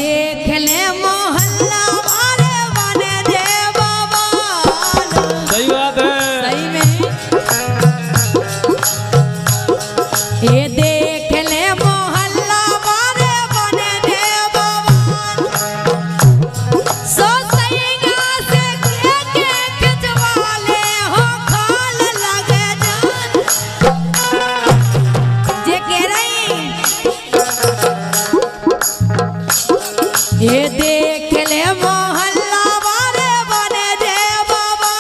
देख ले मोहल्ला वाले बने दे बाबा। सही बात है, सही में ये देख ले मोहल्ला वाले बने दे बाबा। सो सैया से के खिंचवाले हो खाल लगे जान। जे कह रही ये देख ले मोहल्ला वाले बने दे बाबा।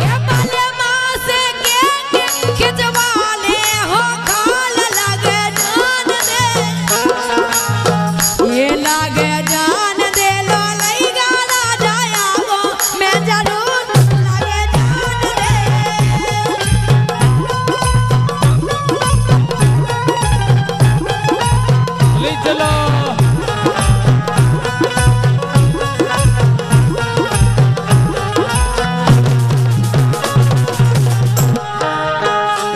ये भले माँ से के खिंचवाले हो खाल लगे जान दे। ये लगे जान दे लो लई गाना जाया गो मैं जरूर लगे जान दे। ले चलो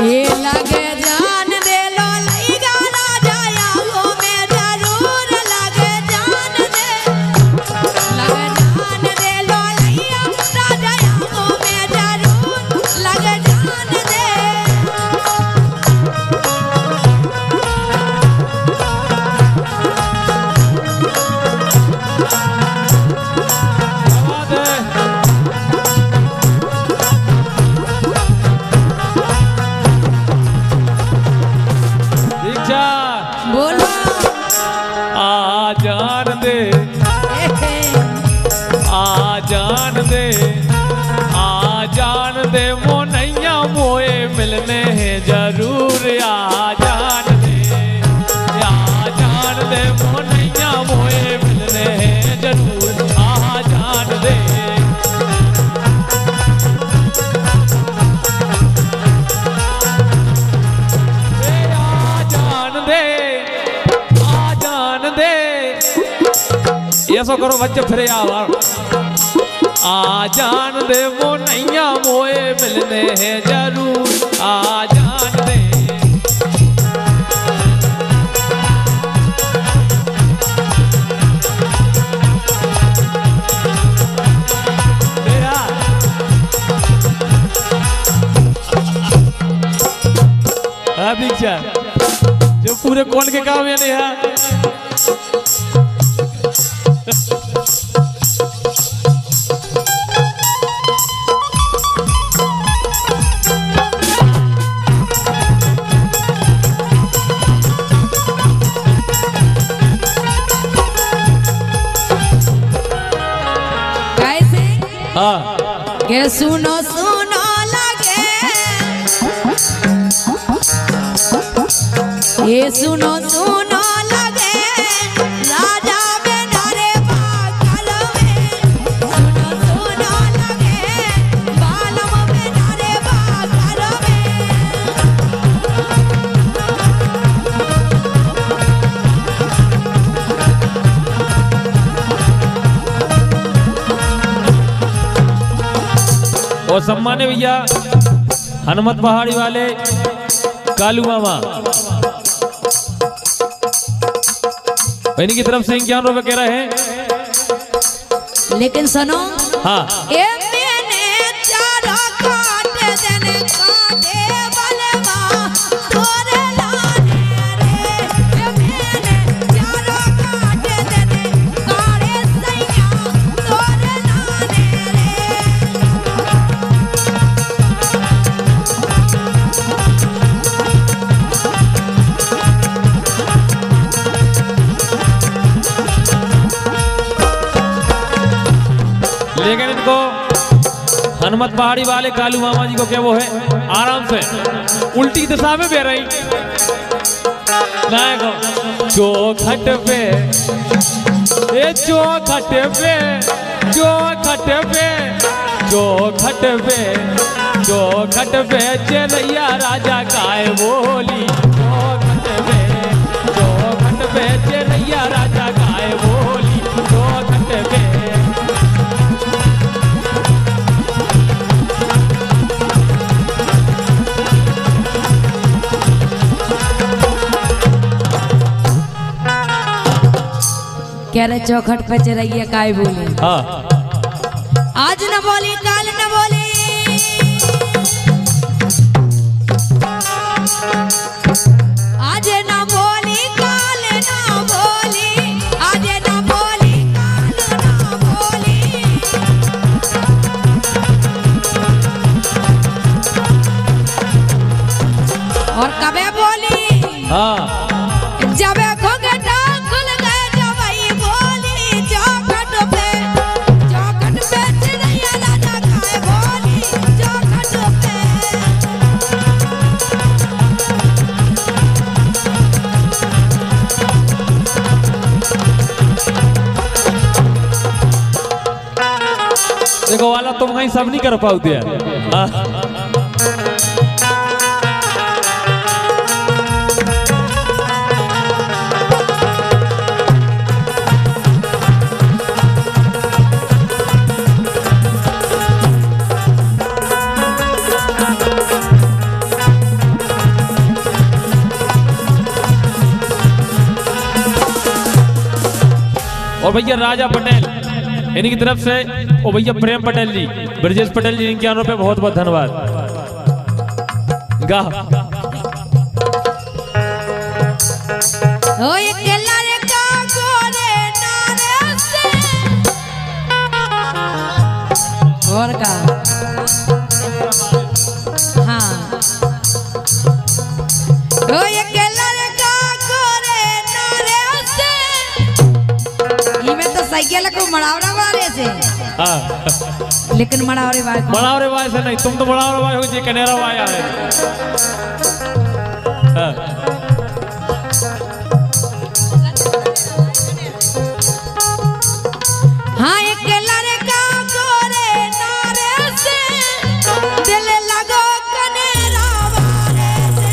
ये लगे जान दे लो लई गाना जाया गो मैं जरूर लगे जान दे। लगे जान दे लो लैया जाया गो मैं जरूर लगे जान दे। बात है। दीक्षा बोलो आ जान दे, आ जान दे, आ जान दे वो नैया मोए मिलने हैं जरूर। आ जान दे, आ जान दे वो नैया मोए मिलने हैं जरूर। आ जान दे, आ जान दे, आ जान दे। ऐसा करो बच्चे फिर आवार। आ जान दे वो नैया मोए मिलने हैं जरूर। आ जान दे, दीक्षा जो पूरे कौन के काम है नेहा। कैसे हाँ के सुनो सुनो लगे ये सुनो सुनो लगे राजा बेनारे बागल में। सुनो सुनो लगे बालम बेनारे बागल में। और सम्मान्य भैया हनुमत पहाड़ी वाले कालू मामा इनकी तरफ से 51 रुपए कह रहे हैं। लेकिन सुनो हाँ ए मैंने चारों काटे देने काटे बलवा तोरे लाने रे। ए मैंने चारों काटे देने काटे सैया तोरे लाने रे। लेकिन इनको हनुमत पहाड़ी वाले कालू मामा जी को क्या वो है आराम से उल्टी दिशा में बह रही चौखट पे ए चौखट पे चौखट पे चौखट पे चौखट पे चलैया राजा काय बोली चौखट पे चलैया राजा काय बोली चौखट पे कह रहे चौखट पे चढ़ैया काय बोले। हाँ आज न बोली काल न बोली, आज न बोली काल न बोली, आज न बोली काल न बोली। और कबे बोली? हाँ जब घोंघटा खुल गए जबई बोली, चौखट पे चिड़ैया राजा काय बोली, चौखट पे। देखो वाला तुम कहीं सब नहीं कर पाते हैं। हाँ। और भैया राजा पटेल इन्हीं की तरफ से, और भैया प्रेम पटेल जी, ब्रजेश पटेल जी, इनके पे बहुत बहुत धन्यवाद। गा ओ एक लड़का गोरे नारे से, और का हाँ, ओ एक लड़का गोरे नारे से, इमें तो साइकिल को मड़ावरा वाले से। हाँ। लेकिन मड़ावरे वाले से नहीं, तुम तो मड़ावरे वाले हो जी, कनेरा वाया है। हाँ। हाँ एक लड़का गोरे नारे से, दिल लगो कनेरा वाले से।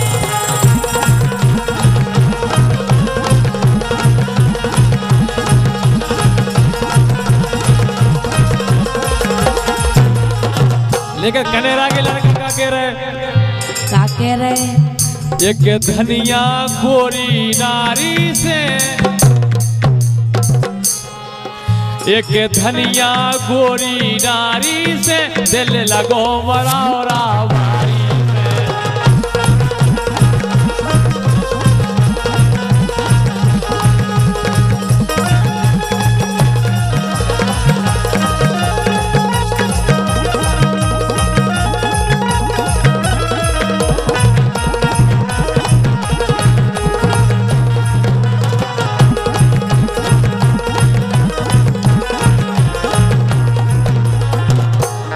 लेकिन कनेरा के लड़के का कह रहे, का कह रहे? एक धनिया गोरी नारी से, एक धनिया गोरी नारी से, दिल लगो मड़ावरा वारी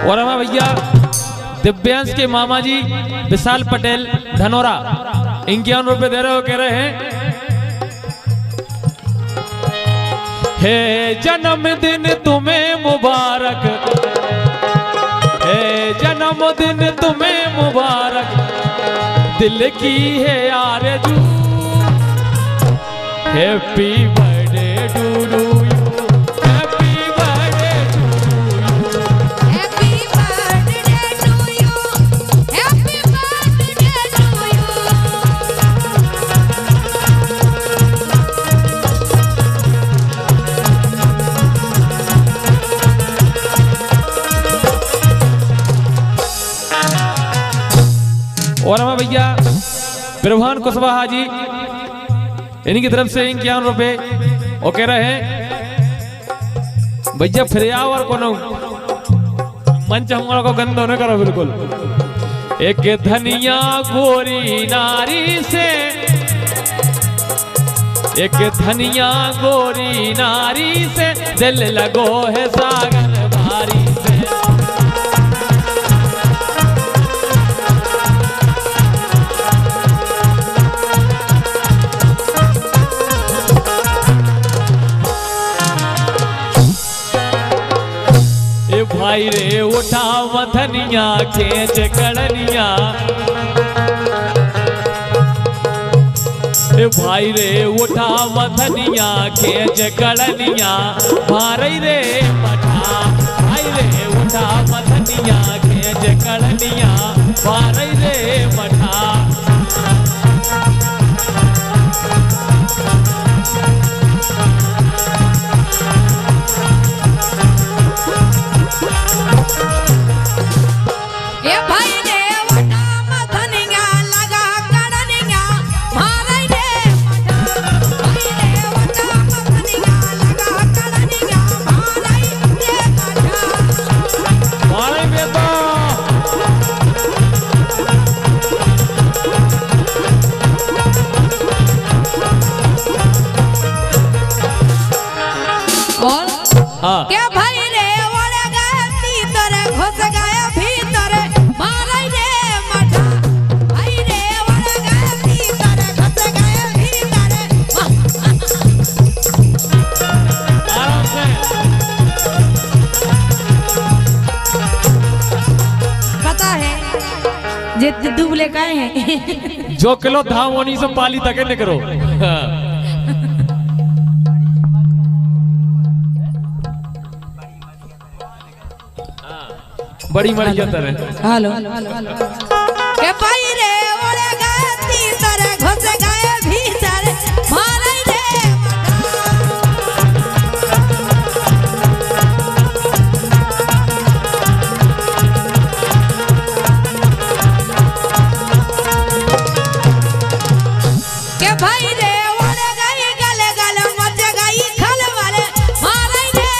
और हमें भैया दिव्यांश के मामा जी विशाल पटेल धनोरा, ₹51 दे रहे हो, कह रहे हैं हे जन्मदिन तुम्हें मुबारक, हे जन्मदिन तुम्हें मुबारक, दिल की है आरज़ू, हैप्पी बर्थडे टू यू। और हमें भैया बिरभान कुशवाहा जी, इन्हीं की तरफ से ₹51 और कह रहे हैं भैया फिर आओ और कोनो मंच हमारा को गंदा न करो बिल्कुल। एक धनिया गोरी नारी से, एक धनिया गोरी नारी से, दिल लगो है सागर भारी से। भाई रे उठा मथनिया खेच कड़निया, भाई रे उठा मथनिया खेच कड़निया, भाई रे मठा, भाई रे उठा मथनिया खेच कड़निया, भाई रे मठा। जे दुबले काहे हैं जो किलो धाम होनी से पाली तक न करो। बड़ी मरिया तरह हेलो के भाई रे ओरे गए तीतर घुस गए भीतर मारे रे के भाई रे ओरे गए गल गल मच गई खलबल मारे रे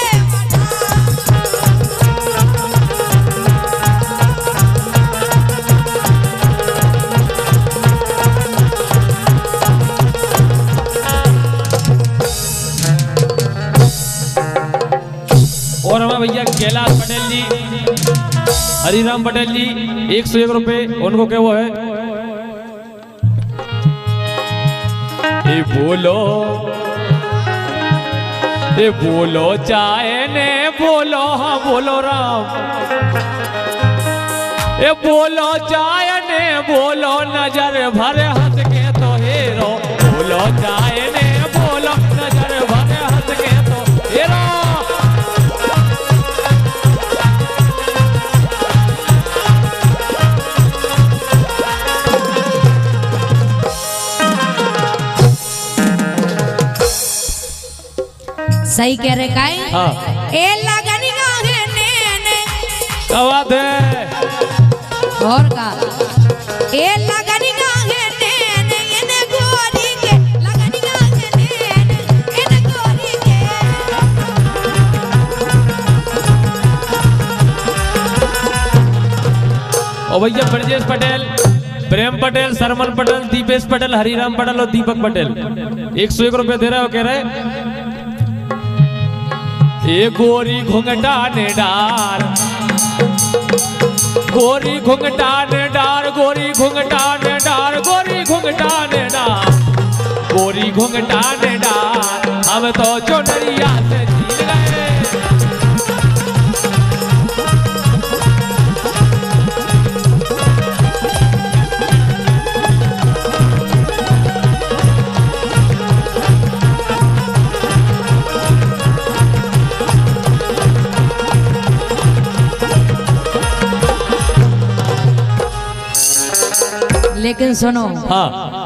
और हमारे भैया कैलाश पटेल जी, हरिराम पटेल जी 101 रुपए उनको क्या वो है। ए बोलो चाहे ने बोलो हाँ बोलो राम। ए बोलो चाहे ने बोलो नजर भर हंस के तो हेरो। बोलो चाहे ने बोलो नजर भर हंस के तो हेरो। सही कह रहे काई हाँ ए लगनी गाहे ने क्या बात है। और का ए लगनी गाहे ने इने गोरी के लगनी गाहे ने इने गोरी के और भैया ब्रजेश पटेल, प्रेम पटेल, सरमन पटेल, दीपेश पटेल, हरिराम पटेल और दीपक पटेल 101 रुपए दे रहे हो। कह रहे ए गोरी घुंघटा ने डार, गोरी घुंघटा ने डार, गोरी घुंघटा ने डार, गोरी घुंघटा ने डार, गोरी घुंघटा ने डार। हम तो चोनरिया से जीत गए। लेकिन सुनो हाँ